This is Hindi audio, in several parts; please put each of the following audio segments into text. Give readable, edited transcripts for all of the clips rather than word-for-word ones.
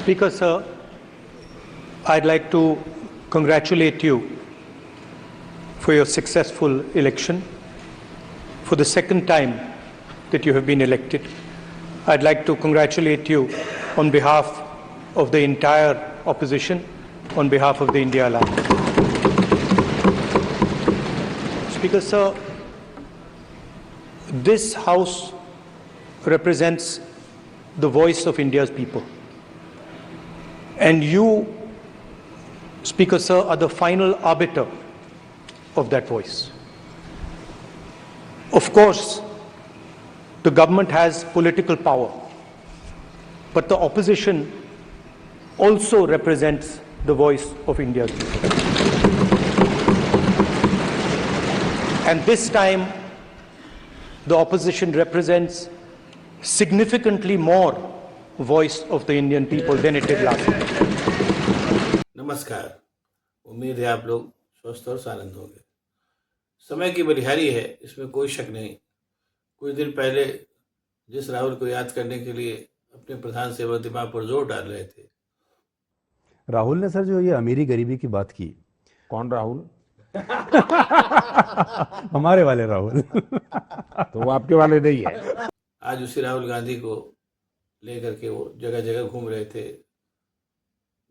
Speaker, sir, I'd like to congratulate you for your successful election. For the second time that you have been elected, I'd like to congratulate you on behalf of the entire opposition, on behalf of the India Alliance. Speaker, sir, this House represents the voice of India's people. And you, Speaker, sir, are the final arbiter of that voice. Of course, the government has political power, but the opposition also represents the voice of India's people. And this time, the opposition represents significantly more voice of the Indian people than it did last time. नमस्कार। उम्मीद है आप लोग स्वस्थ और आनंद होंगे। समय की बलिहारी है, इसमें कोई शक नहीं। कुछ दिन पहले जिस राहुल को याद करने के लिए अपने प्रधान सेवक दिमाग पर जोर डाल रहे थे, राहुल ने सर जो ये अमीरी गरीबी की बात की। कौन राहुल? हमारे वाले राहुल। तो वो आपके वाले नहीं है। आज उसी राहुल गांधी को लेकर के वो जगह जगह घूम रहे थे,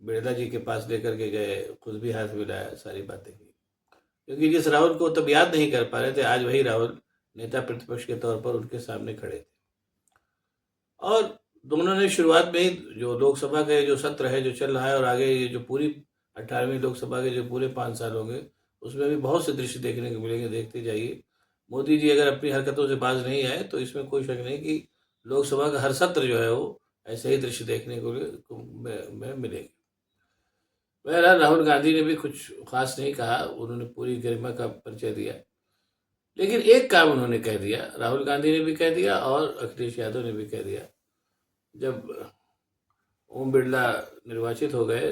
बिरला जी के पास लेकर के गए, खुद भी हाथ मिलाया, सारी बातें की। क्योंकि जिस राहुल को तब याद नहीं कर पा रहे थे, आज वही राहुल नेता प्रतिपक्ष के तौर पर उनके सामने खड़े थे। और दोनों ने शुरुआत में ही जो लोकसभा का जो सत्र है जो चल रहा है और आगे ये जो पूरी 18वीं लोकसभा के जो पूरे 5 साल होंगे, उसमें भी बहुत से दृश्य देखने को मिलेंगे। देखते जाइए। मोदी जी अगर अपनी हरकतों से बाज नहीं आए तो इसमें कोई शक नहीं कि लोकसभा का हर सत्र जो है वो ऐसे ही दृश्य देखने को मिलेंगे। बहरहाल राहुल गांधी ने भी कुछ खास नहीं कहा, उन्होंने पूरी गरिमा का परिचय दिया। लेकिन एक काम उन्होंने कह दिया, राहुल गांधी ने भी कह दिया और अखिलेश यादव ने भी कह दिया। जब ओम बिरला निर्वाचित हो गए,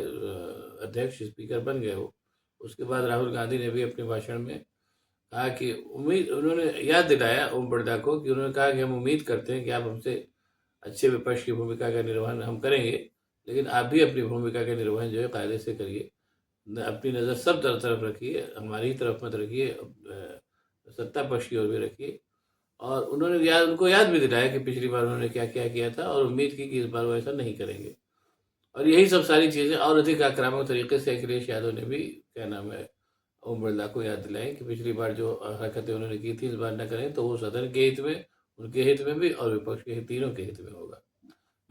अध्यक्ष स्पीकर बन गए वो, उसके बाद राहुल गांधी ने भी अपने भाषण में कहा कि उन्होंने याद दिलाया ओम बिरला को कि उन्होंने कहा कि हम उम्मीद करते हैं कि आप हमसे अच्छे विपक्ष की भूमिका का निर्वहन हम करेंगे, लेकिन आप भी अपनी भूमिका का निर्वहन जो है कायदे से करिए, अपनी नज़र सब तरफ रखिए, हमारी तरफ मत रखिए, सत्ता पक्ष की ओर भी रखिए। और उन्होंने उनको याद भी दिलाया कि पिछली बार उन्होंने क्या क्या किया था और उम्मीद की कि इस बार वो ऐसा नहीं करेंगे। और यही सब सारी चीज़ें और अधिक आक्रामक तरीके से अखिलेश यादव ने भी क्या नाम है ओम बिरला को याद दिलाई कि पिछली बार जो हरकतें उन्होंने की थी इस बार न करें तो वो सदन के हित में, उनके हित में भी और विपक्ष के तीनों के हित में होगा।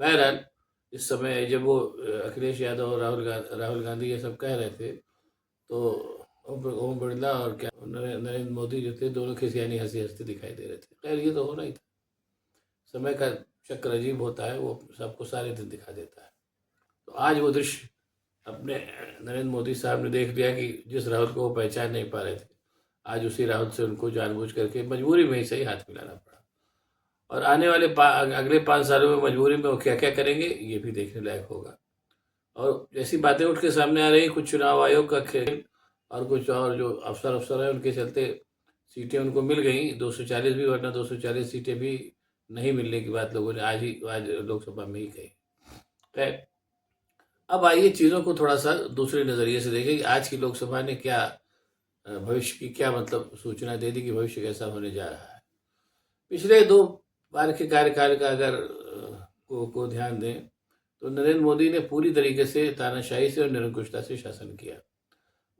बहरहाल इस समय जब वो अखिलेश यादव और राहुल गांधी ये सब कह रहे थे तो ओम बिरला और क्या नरेंद्र मोदी जो थे दोनों खिसियानी हंसी हंसते दिखाई दे रहे थे। खैर ये तो होना ही था, समय का चक्र अजीब होता है, वो सबको सारे दिन दिखा देता है। तो आज वो दृश्य अपने नरेंद्र मोदी साहब ने देख लिया कि जिस राहुल को वो पहचान नहीं पा रहे थे, आज उसी राहुल से उनको जानबूझ करके मजबूरी में ही सही हाथ मिलाना पड़ा। और आने वाले अगले 5 सालों में मजबूरी में वो क्या क्या करेंगे ये भी देखने लायक होगा। और जैसी बातें उठ के सामने आ रही, कुछ चुनाव आयोग का खेल और कुछ और जो अफसर है उनके चलते सीटें उनको मिल गई 240 भी, वरना 240 सीटें भी नहीं मिलने की बात लोगों ने आज लोकसभा में ही कही। खैर अब आइए चीज़ों को थोड़ा सा दूसरे नज़रिए से देखें कि आज की लोकसभा ने क्या भविष्य की क्या मतलब सूचना दे दी कि भविष्य कैसा होने जा रहा है। पिछले 2 बार के कार्यकाल का अगर को ध्यान दें तो नरेंद्र मोदी ने पूरी तरीके से तानाशाही से और निरंकुशता से शासन किया।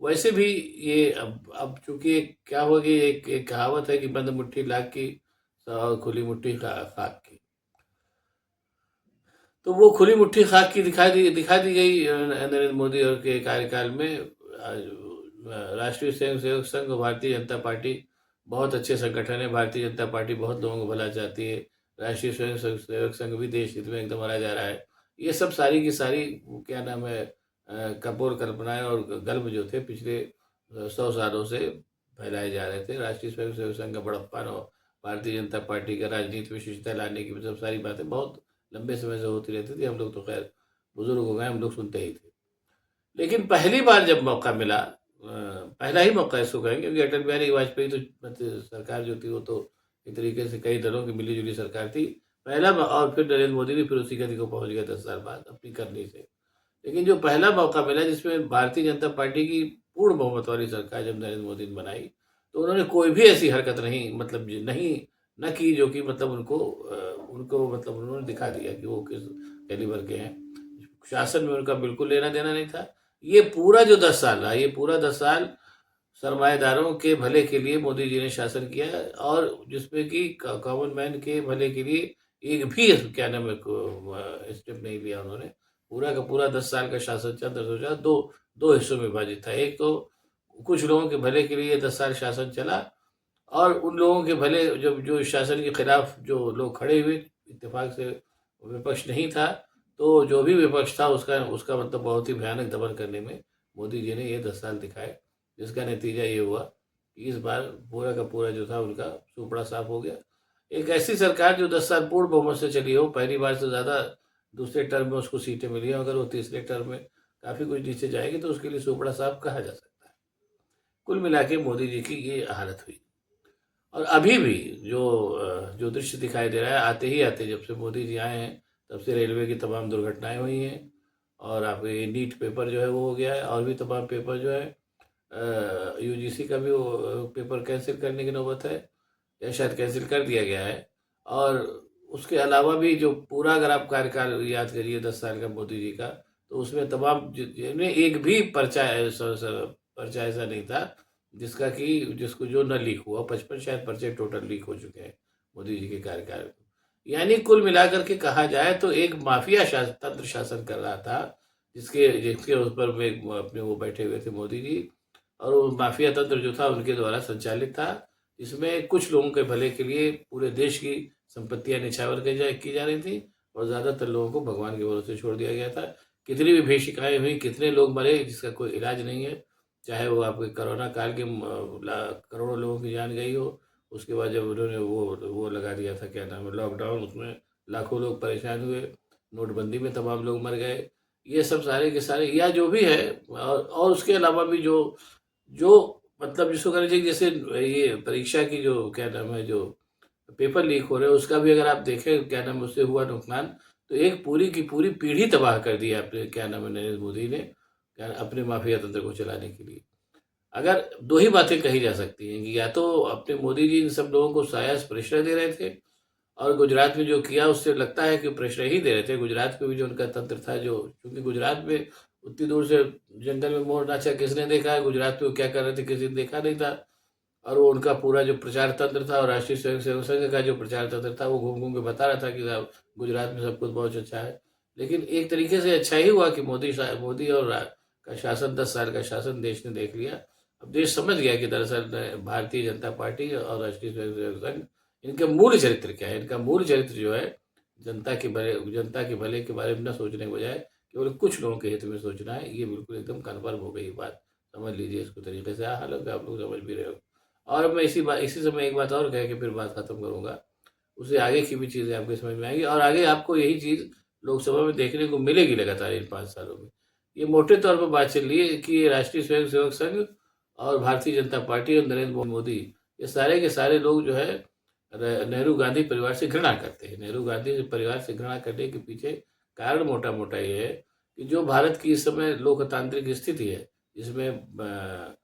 वैसे भी ये अब चूंकि क्या होगी, एक कहावत है कि बंद मुट्ठी लाख की और खुली मुट्ठी खाक की। तो वो खुली मुट्ठी खाक की दिखा दी गई नरेंद्र मोदी और के कार्यकाल में। राष्ट्रीय स्वयंसेवक संघ भारतीय जनता पार्टी बहुत अच्छे संगठन है, भारतीय जनता पार्टी बहुत लोगों को भला चाहती है, राष्ट्रीय स्वयंसेवक संघ भी देश हित में एकदम माना जा रहा है। ये सब सारी की सारी क्या नाम है कपोल कल्पनाएं और गर्भ जो थे पिछले 100 सालों से फैलाए जा रहे थे। राष्ट्रीय स्वयंसेवक संघ का बड़प्पन और भारतीय जनता पार्टी का राजनीति में विशिष्टता लाने की सब सारी बातें बहुत लंबे समय से होती रहती थी। हम लोग तो खैर बुजुर्ग हो गए, हम लोग सुनते ही थे। लेकिन पहली बार जब मौका मिला, पहला ही मौका इसको कहेंगे क्योंकि अटल बिहारी वाजपेयी तो सरकार जो थी वो तो एक तरीके से कई दलों की मिली जुली सरकार थी पहला, और फिर नरेंद्र मोदी भी फिर उसी गति को पहुंच गया 10 साल बाद अपनी करनी से। लेकिन जो पहला मौका मिला जिसमें भारतीय जनता पार्टी की पूर्ण बहुमत वाली सरकार जब नरेंद्र मोदी ने बनाई, तो उन्होंने कोई भी ऐसी हरकत नहीं मतलब नहीं न की जो कि मतलब उनको मतलब उन्होंने दिखा दिया कि वो किस कैलिबर के हैं। शासन में उनका बिल्कुल लेना देना नहीं था। ये पूरा जो 10 साल रहा, ये पूरा 10 साल सरमाएदारों के भले के लिए मोदी जी ने शासन किया है, और जिसमें कि कॉमन मैन के भले के लिए एक भी क्या नाम है स्टेप नहीं लिया उन्होंने। पूरा का पूरा 10 साल का शासन चंद्र सोचा दो हिस्सों में विभाजित था। एक तो कुछ लोगों के भले के लिए 10 साल शासन चला, और उन लोगों के भले जब जो इस शासन के खिलाफ जो लोग खड़े हुए, इत्तेफाक से विपक्ष नहीं था, तो जो भी विपक्ष था उसका उसका मतलब बहुत ही भयानक दमन करने में मोदी जी ने ये 10 साल दिखाए, जिसका नतीजा ये हुआ कि इस बार पूरा का पूरा जो था उनका सुपड़ा साफ हो गया। एक ऐसी सरकार जो 10 साल पूर्ण बहुमत से चली हो, पहली बार से ज़्यादा दूसरे टर्म में उसको सीटें मिली हैं, अगर वो तीसरे टर्म में काफ़ी कुछ नीचे जाएगी तो उसके लिए सुपड़ा साफ कहा जा सकता है। कुल मिला के मोदी जी की ये हालत हुई। और अभी भी जो दृश्य दिखाई दे रहा है, आते ही आते जब से मोदी जी आए हैं तब से रेलवे की तमाम दुर्घटनाएं हुई हैं, और आपके नीट पेपर जो है वो हो गया है, और भी तमाम पेपर जो है यूजीसी का भी वो पेपर कैंसिल करने की नौबत है, या शायद कैंसिल कर दिया गया है। और उसके अलावा भी जो पूरा अगर आप कार्यकाल याद करिए 10 साल का मोदी जी का, तो उसमें तमाम जिनमें एक भी पर्चा ऐसा नहीं था जिसको जो न लीक हुआ। 55 शायद पर्चे टोटल लीक हो चुके हैं मोदी जी के कार्यकाल में। यानी कुल मिलाकर के कहा जाए तो एक माफिया तंत्र शासन कर रहा था, जिसके जिसके उस पर में अपने वो बैठे हुए थे मोदी जी, और वो माफिया तंत्र जो था उनके द्वारा संचालित था। इसमें कुछ लोगों के भले के लिए पूरे देश की संपत्तियां निछावर की जा रही थी, और ज्यादातर लोगों को भगवान के भरोसे छोड़ दिया गया था। कितनी भी भीषिकाएं हुई, कितने लोग मरे जिसका कोई इलाज नहीं है, चाहे वो आपके कोरोना काल के करोड़ों लोगों की जान गई हो। उसके बाद जब उन्होंने वो लगा दिया था क्या नाम है लॉकडाउन, उसमें लाखों लोग परेशान हुए। नोटबंदी में तमाम लोग मर गए। ये सब सारे के सारे या जो भी है, और उसके अलावा भी जो जो मतलब जिसको कहना चाहिए, जैसे ये परीक्षा की जो क्या नाम है जो पेपर लीक हो रहे हैं, उसका भी अगर आप देखें क्या नाम है उससे हुआ नुकसान, तो एक पूरी की पूरी पीढ़ी तबाह कर दी आपने क्या नाम है नरेंद्र मोदी ने अपने माफिया तंत्र को चलाने के लिए। अगर दो ही बातें कही जा सकती हैं कि या तो अपने मोदी जी इन सब लोगों को साया प्रेशर दे रहे थे, और गुजरात में जो किया उससे लगता है कि प्रेशर ही दे रहे थे। गुजरात में भी जो उनका तंत्र था, जो क्योंकि गुजरात में उतनी दूर से जंगल में मोर नाचा किसने देखा है, गुजरात में वो क्या कर रहे थे किसी ने देखा नहीं था। और वो उनका पूरा जो प्रचार तंत्र था, और राष्ट्रीय स्वयं सेवक संघ का जो प्रचार तंत्र था, वो घूम घूम के बता रहा था कि साहब गुजरात में सब कुछ बहुत अच्छा है। लेकिन एक तरीके से अच्छा ही हुआ कि मोदी और का शासन 10 साल का शासन देश ने देख लिया। अब देश समझ गया कि दरअसल भारतीय जनता पार्टी और राष्ट्रीय स्वयं सेवक संघ, इनके मूल चरित्र क्या है। इनका मूल चरित्र जो है जनता के भले के बारे में न सोचने के बजाय केवल कुछ लोगों के हित में सोचना है। ये बिल्कुल एकदम कन्फर्म हो गई बात, समझ लीजिए इसको तरीके से। हालांकि आप लोग समझ भी रहे हो। और मैं इसी समय एक बात और कह के फिर बात खत्म करूंगा। उससे आगे की भी चीज़ें आपके समझ में आएंगी, और आगे आपको यही चीज़ लोकसभा में देखने को मिलेगी लगातार इन 5 सालों में। ये मोटे तौर पर बात चल रही है कि ये राष्ट्रीय स्वयं सेवक संघ और भारतीय जनता पार्टी और नरेंद्र मोदी, ये सारे के सारे लोग जो है नेहरू गांधी परिवार से घृणा करते हैं। नेहरू गांधी परिवार से घृणा करने के पीछे कारण मोटा मोटा ये है कि जो भारत की इस समय लोकतांत्रिक स्थिति है, जिसमें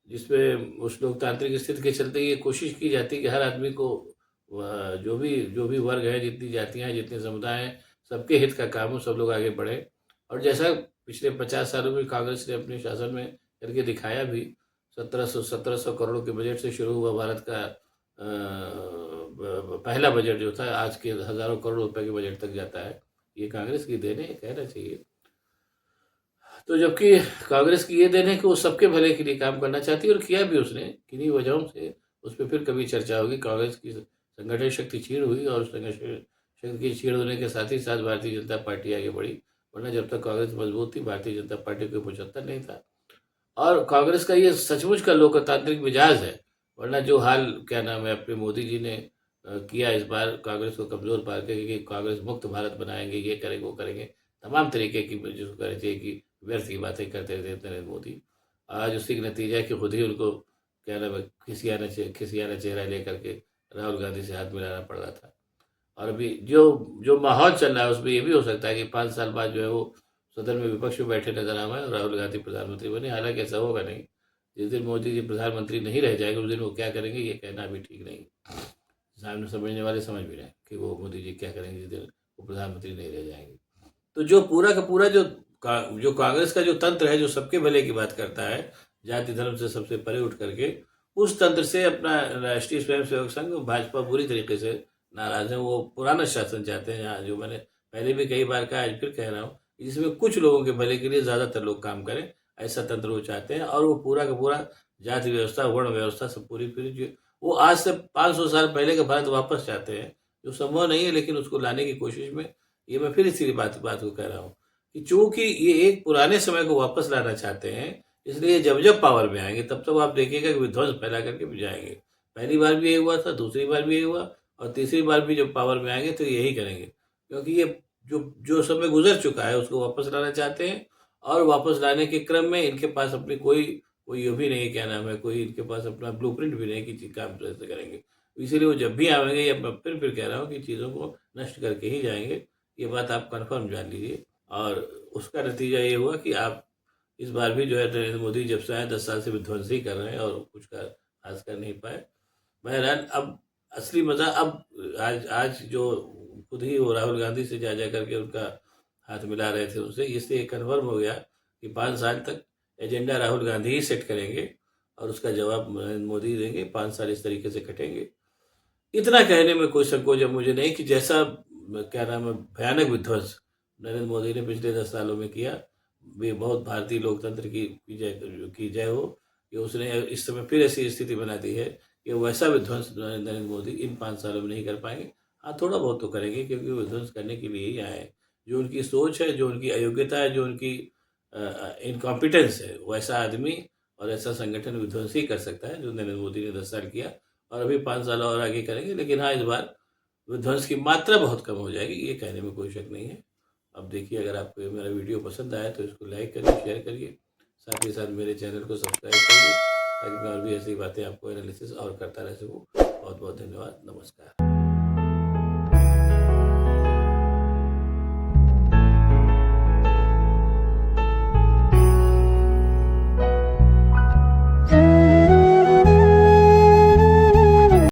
जिसमें उस लोकतांत्रिक स्थिति के चलते ये कोशिश की जाती है कि हर आदमी को जो भी वर्ग है, जितनी जातियां हैं, जितने समुदाय हैं, सबके हित का काम हो, सब लोग आगे बढ़े। और जैसा पिछले 50 सालों में कांग्रेस ने अपने शासन में करके दिखाया भी, 1700 करोड़ के बजट से शुरू हुआ भारत का पहला बजट जो था, आज के हजारों करोड़ रुपए के बजट तक जाता है। ये कांग्रेस की देन है, कहना चाहिए। तो जबकि कांग्रेस की ये देन है कि वो सबके भले के लिए काम करना चाहती है, और किया भी उसने। किन्हीं वजहों से उस पर फिर कभी चर्चा होगी। कांग्रेस की संगठन शक्ति क्षीण हुई, और संगठन शक्ति की क्षीण होने के साथ ही साथ भारतीय जनता पार्टी आगे बढ़ी। वरना जब तक कांग्रेस मजबूत थी, भारतीय जनता पार्टी को 75 नहीं था। और कांग्रेस का ये सचमुच का लोकतांत्रिक मिजाज है। वरना जो हाल क्या नाम है अपने मोदी जी ने किया इस बार कांग्रेस को कमजोर पा के, कि कांग्रेस मुक्त भारत बनाएंगे, ये करेंगे वो करेंगे, तमाम तरीके की जिसको कहना चाहिए कि व्यर्थ की बातें करते रहते नरेंद्र मोदी। आज उसी का नतीजा है कि खुद ही उनको क्या नाम है खिसियाना चेहरा लेकर के राहुल गांधी से हाथ मिलाना पड़ रहा था। और अभी जो जो माहौल चल रहा है उसमें ये भी हो सकता है कि 5 साल बाद जो है वो सदन में विपक्ष में बैठे नजर आए और राहुल गांधी प्रधानमंत्री बने। हालांकि ऐसा होगा नहीं। जिस दिन मोदी जी प्रधानमंत्री नहीं रह जाएंगे उस दिन वो क्या करेंगे ये कहना भी ठीक नहीं। सामने समझने वाले समझ भी रहे हैं कि वो मोदी जी क्या करेंगे जिस दिन वो प्रधानमंत्री नहीं रह जाएंगे। तो जो पूरा का पूरा जो कांग्रेस का जो तंत्र है, जो सबके भले की बात करता है, जाति धर्म से सबसे परे उठ करके, उस तंत्र से अपना राष्ट्रीय स्वयंसेवक संघ भाजपा बुरी तरीके से नाराज है। वो पुराना शासन चाहते हैं, यहाँ जो मैंने पहले भी कई बार कहा, आज फिर कह रहा हूँ, जिसमें कुछ लोगों के भले के लिए ज्यादातर लोग काम करें, ऐसा तंत्र वो चाहते हैं। और वो पूरा का पूरा जाति व्यवस्था, वर्ण व्यवस्था सब पूरी फिर वो आज से 500 साल पहले का भारत वापस चाहते हैं, जो संभव नहीं है, लेकिन उसको लाने की कोशिश में, ये मैं फिर इसी बात को कह रहा हूँ कि चूंकि ये एक पुराने समय को वापस लाना चाहते हैं, इसलिए जब जब पावर में आएंगे तब तब आप देखिएगा कि विध्वंस फैला करके भी जाएंगे। पहली बार भी यही हुआ था, दूसरी बार भी यही हुआ, और तीसरी बार भी जब पावर में आएंगे तो यही करेंगे। क्योंकि ये जो जो समय गुजर चुका है उसको वापस लाना चाहते हैं, और वापस लाने के क्रम में इनके पास अपनी कोई ये भी नहीं है, क्या नाम है, कोई इनके पास अपना ब्लूप्रिंट भी नहीं कि काम कैसे करेंगे। इसीलिए वो जब भी आएंगे, या मैं फिर कह रहा हूँ कि चीज़ों को नष्ट करके ही जाएंगे। ये बात आप कन्फर्म जान लीजिए। और उसका नतीजा ये हुआ कि आप इस बार भी जो है नरेंद्र मोदी जब से आए 10 साल से विध्वंस ही कर रहे हैं और कुछ खास कर नहीं पाए। बहरहाल अब असली मजा अब आज जो खुद ही वो राहुल गांधी से जा करके उनका हाथ मिला रहे थे उनसे, इससे कन्फर्म हो गया कि 5 साल तक एजेंडा राहुल गांधी ही सेट करेंगे और उसका जवाब नरेंद्र मोदी देंगे। 5 साल इस तरीके से कटेंगे। इतना कहने में कोई संकोच है मुझे नहीं कि जैसा क्या नाम है भयानक विध्वंस नरेंद्र मोदी ने पिछले 10 सालों में किया, वे बहुत भारतीय लोकतंत्र की जय हो कि उसने इस समय फिर ऐसी स्थिति बना दी है कि वैसा विध्वंस नरेंद्र मोदी इन 5 सालों में नहीं कर पाएंगे। हाँ, थोड़ा बहुत तो करेंगे, क्योंकि वो विध्वंस करने के लिए ही आए हैं। जो उनकी सोच है, जो उनकी अयोग्यता है, जो उनकी इनकॉम्पिटेंस है, वैसा आदमी और ऐसा संगठन विध्वंस ही कर सकता है जो नरेंद्र मोदी ने 10 साल किया, और अभी 5 साल और आगे करेंगे। लेकिन हाँ, इस बार विध्वंस की मात्रा बहुत कम हो जाएगी, ये कहने में कोई शक नहीं है। अब देखिए, अगर आपको ये मेरा वीडियो पसंद आया तो इसको लाइक करिए, शेयर करिए, साथ ही साथ मेरे चैनल को सब्सक्राइब करिए, ताकि मैं और भी ऐसी बातें आपको एनालिसिस और करता रह सकूँ। बहुत बहुत धन्यवाद। नमस्कार।